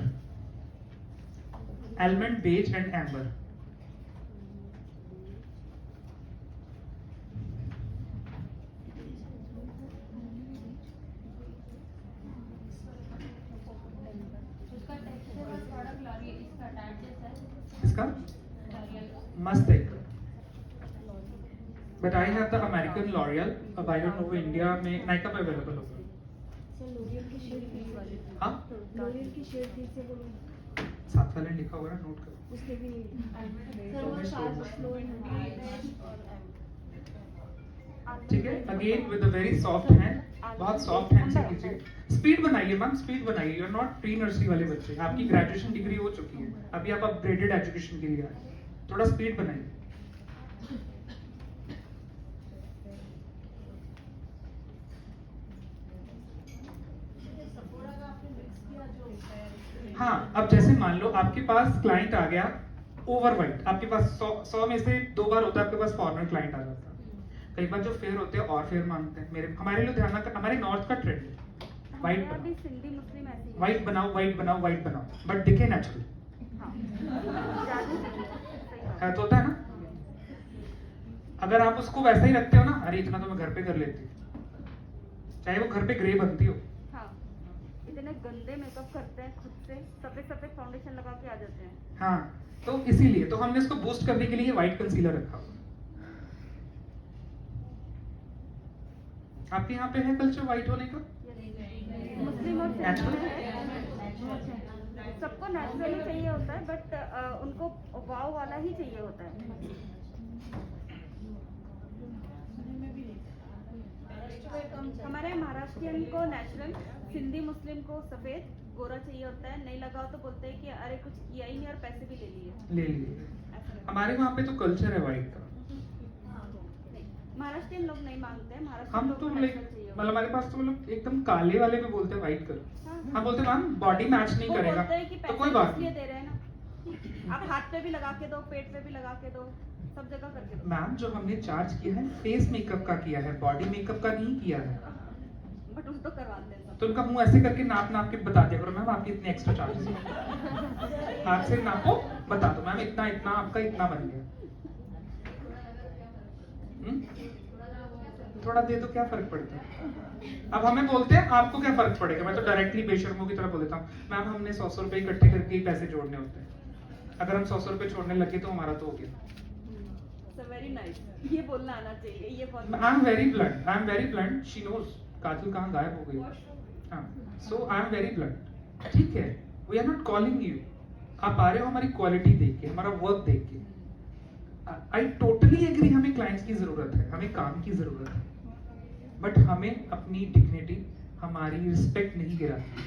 element, beige and amber.
उसका टेक्सचर और प्रोडक्ट लॉरियल इसका टार्ट जैसा है।
इसका
लॉरियल
मस्त है, but I have the American L'Oreal. अब आई डोंट नो इंडिया में नाइका पे अवेलेबल होगा।
की शेड थी वाली
हाँ
लोरियल की शेड थी से वो
साथ वाले ने लिखा होगा ना, नोट करो।
उसके भी
सर वो शार्प स्लो
ठीक है, again with a very soft hand, बहुत सॉफ्ट हैंड से कीजिए। स्पीड बनाइए मैम, स्पीड बनाइए। You are not pre nursery वाले बच्चे, आपकी ग्रेजुएशन डिग्री हो चुकी है, अभी आप अपग्रेडेड एजुकेशन के लिए आए, थोड़ा स्पीड बनाइए। हाँ, अब जैसे मान लो आपके पास क्लाइंट आ गया ओवर वाइट, आपके पास 100 में से 2 बार होता है आपके पास फॉरेनर क्लाइंट आ जाता है। कई बार जो फेयर होते हैं और फेयर मांगते हैं। हमारे लुधियाना का, हमारे नॉर्थ का ट्रेंड है वाइट
हमारे यहाँ भी
बनाओ,
सिंधी मुस्लिम ऐसे ही है।
वाइट बनाओ, वाइट बनाओ, वाइट बनाओ, बट दिखे नेचुरल।
हाँ ज़्यादा सही बात
है तो होता है ना। अगर आप उसको वैसा ही रखते हो ना, अरे इतना तो मैं घर पे कर लेती हूँ, चाहे वो घर पे ग्रे बनती हो।
हाँ इतने गंदे मेकअप करते हैं खुद से, सफेद सफेद फाउंडेशन लगा के आ जाते हैं।
हाँ, तो इसीलिए तो हमने इसको बूस्ट करने के लिए व्हाइट कंसीलर रखा हुआ। आपके यहाँ पे है कल्चर व्हाइट होने का?
मुस्लिम और
Natural?
सिंधी में है, सबको नेचुरल ही चाहिए होता है, बट उनको वाव वाला ही चाहिए होता है। हमारे महाराष्ट्रियन को नेचुरल, सिंधी मुस्लिम को सफेद, गोरा चाहिए होता है। नहीं लगाओ तो बोलते हैं कि अरे कुछ किया ही नहीं और पैसे भी ले लिए।
ले लिए।
ऐसा लगता है।
हमारे वहाँ पे तो कल्चर है व्हाइट का।
महाराष्ट्रियन लोग नहीं मांगते हैं,
हम
महाराष्ट्रियन लोग
तो
को
लाइक
नेचुरल चाहिए होता
मतलब हमारे पास तो मतलब एकदम काले वाले में बोलते हैं व्हाइट करो।
हाँ।
हम बोलते हैं मैम बॉडी मैच
है।
नहीं
वो
करेगा,
बोलते हैं कि
तो
पैसे
कोई बात
इसलिए
नहीं।
दे रहे हैं ना, आप हाथ पे भी लगा के दो, पेट पे भी लगा के दो, सब जगह करके दो।
मैम जो हमने चार्ज किया है फेस मेकअप का किया है, बॉडी मेकअप का नहीं किया है।
बट उन तो करवाते हैं सब।
तो उनका मुंह ऐसे करके नाप नाप के बता दिया करो, मैम आपकी इतनी एक्स्ट्रा चार्जेस है। हाथ से नापो, बता दो मैम इतना इतना आपका इतना बन गया। थोड़ा दे दो, क्या फर्क पड़ता है। अब हमें बोलते हैं आपको क्या फर्क पड़ेगा, मैं तो डायरेक्टली बेशर्मों की तरह बोल देता हूँ, मैम हमने 100 रुपए इकट्ठे करके ही पैसे जोड़ने होते हैं, अगर हम 100 रुपए छोड़ने लगे तो हमारा तो हो गया।
So very nice, ये बोलना आना चाहिए, ये बहुत
I am very blunt, she knows काजल कहाँ गायब हो गई। हाँ, so I am very blunt, ठीक है। We are not calling you, आप आ रहे हो हमारी क्वालिटी देख के, हमारा वर्क देख के। आई टोटली एग्री, हमें क्लाइंट्स की जरूरत है, हमें काम की जरूरत है, बट हमें अपनी डिग्निटी, हमारी रिस्पेक्ट नहीं गिरानी।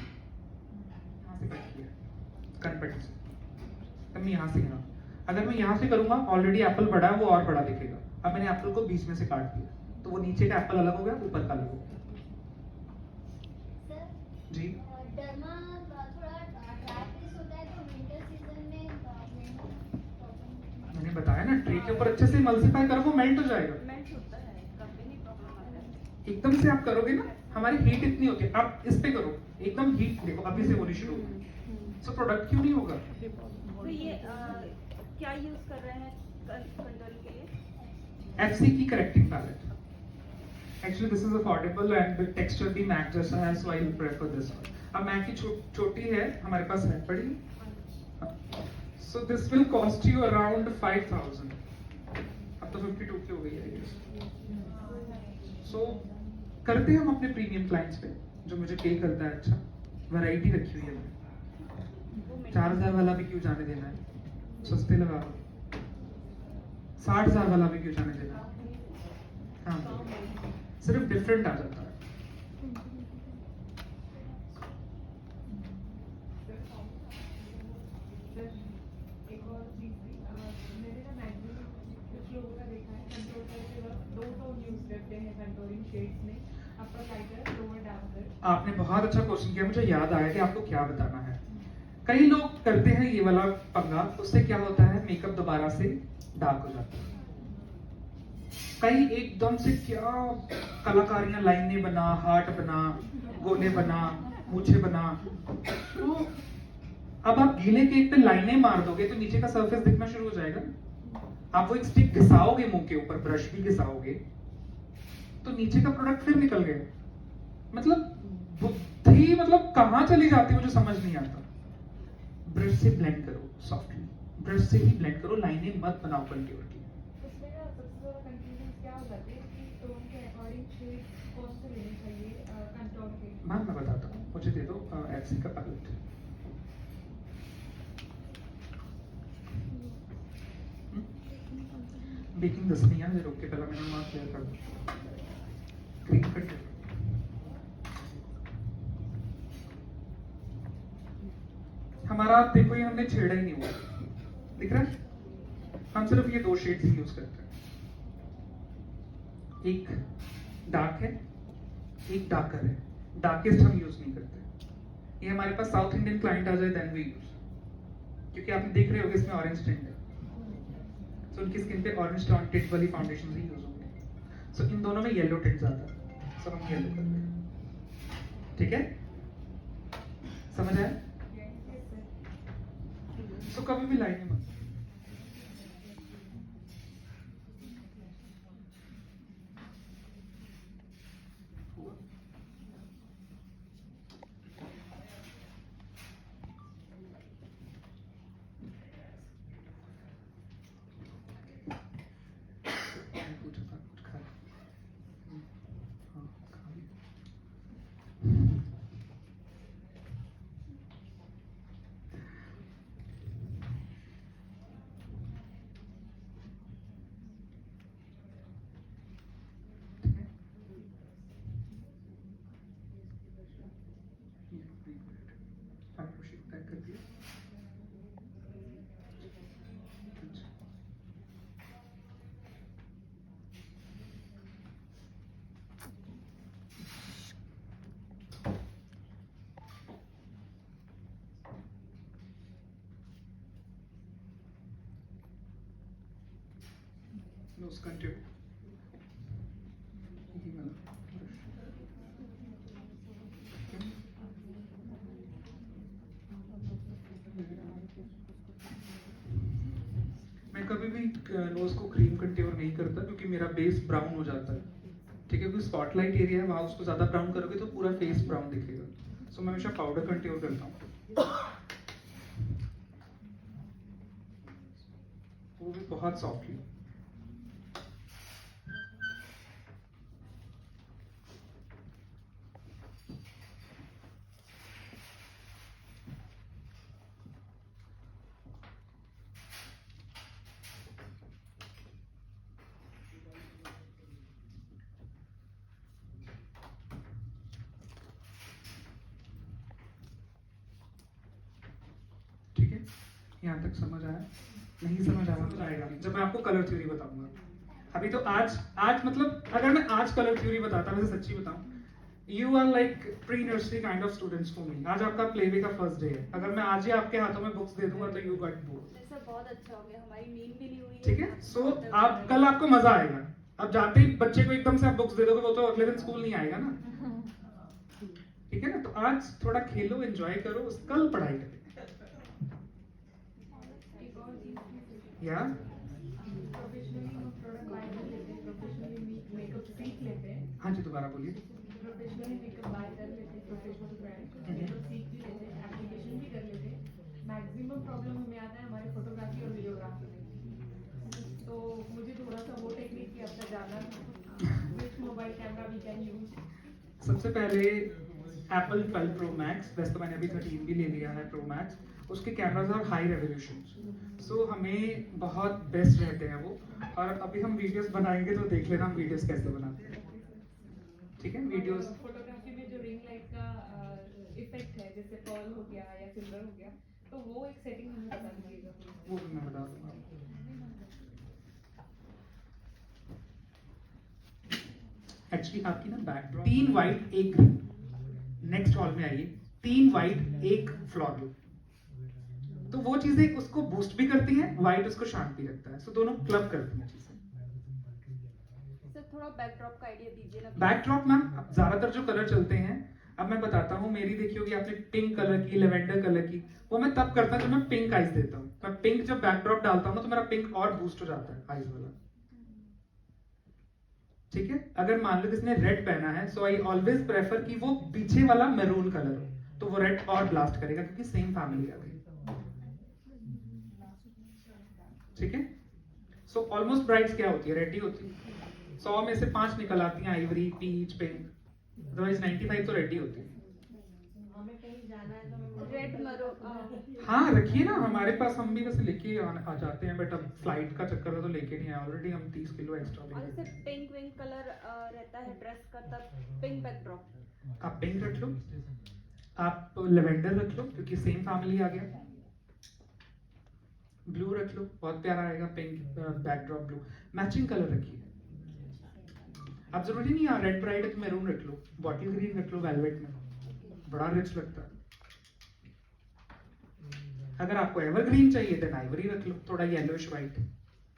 कंपेटिशन मैं यहाँ से गिरा, अगर मैं यहाँ से करूंगा ऑलरेडी एप्पल बड़ा है, वो और बड़ा दिखेगा। अब मैंने एप्पल को बीच में से काट दिया, तो वो नीचे का एप्पल अलग हो गया, ऊपर का अलग हो गया। जी
डर्मा थोड़ा ड्राई फेस होता है, तो विंटर सीजन में
मैंने बताया ना, ट्रे के ऊपर अच्छे से मल्टीप्लाई करो, वो मेल्ट हो जाएगा।
मेल्ट होता है, कभी नहीं प्रॉब्लम आता है।
एकदम से आप करोगे ना, हमारी हीट इतनी होती है, आप इस पे करो, एकदम हीट देखो अभी से होनी शुरू होगी, सो प्रोडक्ट क्यों नहीं होगा।
तो ये क्या यूज कर रहे हैं कंट्रोल के लिए?
FC की correcting palette, actually this is affordable and the texture भी मैक जैसा है, so I will prefer this one. अब मैक की छोटी है, हमारे पास है पड़ी, so this will cost you around 5000। अब तो 52 की हो गई है। सो करते हैं हम अपने प्रीमियम क्लाइंट्स पे, जो मुझे पे करता है। अच्छा वैरायटी रखी हुई है, 4000 वाला भी क्यों जाने देना है, सस्ते लगा दो। 60,000 वाला भी क्यों जाने देना है। हाँ, सिर्फ डिफरेंट आ जाता है।
एक और चीज भी, मैंने ना मैक्सिमम कुछ लोगों का देखा है, कंट्रोल करके वक्त 2 टोन यूज करते हैं कंट्रोलिंग शेड्स में, अपर लाइटर, लोअर डार्कर।
आपने बहुत अच्छा क्वेश्चन किया, मुझे याद आया कि आपको क्या बताना है। कई लोग करते हैं ये वाला पंगा, उससे क्या होता है, मेकअप दोबारा से डार्क हो जाता है। कई एकदम से क्या कलाकारियां, लाइनें बना, हार्ट बना, गोले बना, मूछे बना। तो अब आप गीले केक पे लाइनें मार दोगे तो नीचे का सरफेस दिखना शुरू हो जाएगा। आप वो एक स्टिक घिसाओगे मुंह के ऊपर, ब्रश भी घिसाओगे, तो नीचे का प्रोडक्ट फिर निकल गया। मतलब बुद्धि मतलब कहाँ चली जाती है मुझे समझ नहीं आता। ब्रश से ब्लेंड करो सॉफ्टली, ब्रश से ही ब्लेंड करो, लाइनें मत बनाओ कंटूर की।
उसमें ना सबसे ज़्यादा कंफ्यूजन क्या हो जाती है कि टोन के अकॉर्डिंग शेड कौन से लेने चाहिए कंट्रोल के।
मैम मैं बताता हूँ, मुझे दे दो एफसी का पैलेट। बेकिंग दस नहीं है मुझे, रोक के पहला मैंने वहाँ क्लियर कर दो। क्रीम कट हमारा आप देखो, ये हमने छेड़ा ही नहीं हुआ, दिख रहा है? हम सिर्फ ये दो शेड्स ही यूज करते हैं, एक डार्क है, एक डार्कर है। डार्केस्ट हम यूज नहीं करते। ये हमारे पास साउथ इंडियन क्लाइंट आ जाए देन वी यूज, क्योंकि आप देख रहे होगे इसमें ऑरेंज टिंट है, तो उनकी स्किन पे ऑरेंज टिंट वाली फाउंडेशन ही यूज होंगे। सो इन दोनों में येलो टिंट ज्यादा है, सो हम येलो करते हैं। ठीक है, समझ आया? सो कभी भी लाइन में मत nose contour. यही वाला। मैं कभी भी नोज को क्रीम कंट्योर नहीं करता, क्योंकि मेरा बेस ब्राउन हो जाता है। ठीक है, क्योंकि स्पॉटलाइट एरिया है, वहां उसको ज्यादा ब्राउन करोगे तो पूरा फेस ब्राउन दिखेगा। सो मैं हमेशा पाउडर कंट्योर करता हूँ, वो भी बहुत सॉफ्टली। ठीक है, यहाँ तक समझ आया? नहीं समझ आया तो आएगा जब मैं आपको कलर थ्योरी बताऊंगा। अभी तो आज मतलब अगर मैं आज कलर थ्योरी बताता, वैसे सच्ची बताऊं, you are like pre nursery kind of students for me. आज आपका प्लेवे का फर्स्ट डे है, अगर मैं आज ही आपके हाथों में बुक्स दे दूंगा तो यू गॉट बोर्ड।
सर बहुत अच्छा हो गया, हमारी नींद भी नहीं हुई।
ठीक है, सो आप कल आपको मजा आएगा। अब जाते ही बच्चे को एकदम से आप बुक्स दे दोगे, वो तो अगले दिन स्कूल नहीं आएगा ना। ठीक है ना, तो आज थोड़ा खेलो, एंजॉय करो, कल पढ़ाई करें। या
प्रोफेशनली हम प्रोडक्ट बाय कर लेते हैं, प्रोफेशनली मेकअप सीख लेते हैं,
हाँ जी, दोबारा बोलिए।
प्रोफेशनली मेकअप बाय कर लेते हैं, प्रोफेशनल ब्रांड मेकअप सीख भी लेते हैं, एप्लीकेशन भी कर लेते हैं। मैक्सिमम प्रॉब्लम हमें आता है हमारे फोटोग्राफी और वीडियोग्राफी में। तो मुझे थोड़ा सा वो टेक्निक की अब तक जानना था, which mobile camera we can use.
सबसे पहले एप्पल 12 प्रो मैक्स, वैसे तो मैंने अभी 13 भी ले लिया है प्रो मैक्स, उसके कैमराज आर हाई रेजोल्यूशन, सो हमें बहुत बेस्ट रहते हैं वो। और अभी हम वीडियोस बनाएंगे तो देख लेना हम वीडियोस कैसे बनाते हैं। ठीक है, वीडियोस
फोटोग्राफी में जो रिंग लाइट का इफेक्ट है, जैसे पर्ल हो गया या सिल्वर हो गया, तो वो एक सेटिंग हमें बता दीजिएगा।
वो भी मैं बता दूंगा। एक्चुअली आपकी ना backdrop 3 white 1 green, next hall में आइए, 3 वाइट 1 फ्लोरल, तो वो चीजें उसको बूस्ट भी करती हैं, वाइट उसको शांत भी रखता है, सो दोनों क्लब करती हैं चीजें।
सर थोड़ा बैकड्रॉप का आइडिया दीजिए ना।
बैकड्रॉप मैम ज्यादातर जो कलर चलते हैं, अब मैं बताता हूँ, मेरी देखी होगी आपने पिंक कलर की, लेवेंडर कलर की, वो मैं तब करता हूँ जब मैं पिंक आइज देता हूँ। मैं पिंक जब बैकड्रॉप डालता हूँ ना, तो मेरा पिंक और बूस्ट हो जाता है आइज वाला। ठीक है, अगर मान लो किसने रेड पहना है, सो आई ऑलवेज प्रेफर कि वो पीछे वाला मैरून कलर हो, तो वो रेड और ब्लास्ट करेगा, क्योंकि सेम फैमिली आ गई। ठीक है, सो ऑलमोस्ट ब्राइट्स क्या होती है, रेड ही होती है। 100 में से 5 निकल आती हैं, आइवरी, पीच, पिंक, अदरवाइज 95 तो रेड ही होती है।
कहीं जाना है तो मैं
रेड मरो
हाँ रखिए ना, हमारे पास हम भी वैसे लेके आ जाते हैं, बट अब फ्लाइट का चक्कर है तो लेके नहीं आए, ऑलरेडी हम 30 किलो एक्स्ट्रा
और
लेके
जैसे पिंक विंक कलर रहता है ड्रेस का, तब पिंक बैकड्रॉप।
आप पिंक रख लो, आप लेवेंडर रख लो क्योंकि सेम फैमिली आ गया, ब्लू रख लो बहुत प्यारा आएगा, pink backdrop blue, matching colour रखिए। आप जरूरी नहीं है रेड ब्राइड है तो मैरून रख लो, बॉटल ग्रीन रख लो वेलवेट में, बड़ा रिच लगता है। अगर आपको एवरग्रीन चाहिए देन आइवरी रख लो, थोड़ा येलोइश व्हाइट,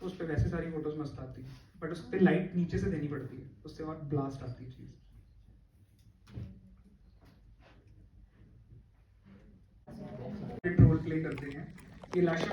उस पे वैसे सारी फोटोज मस्त आती है, बट उस पे लाइट नीचे से देनी पड़ती है, उससे और ब्लास्ट आती है चीज। रोल प्ले करते हैं, ये लास्ट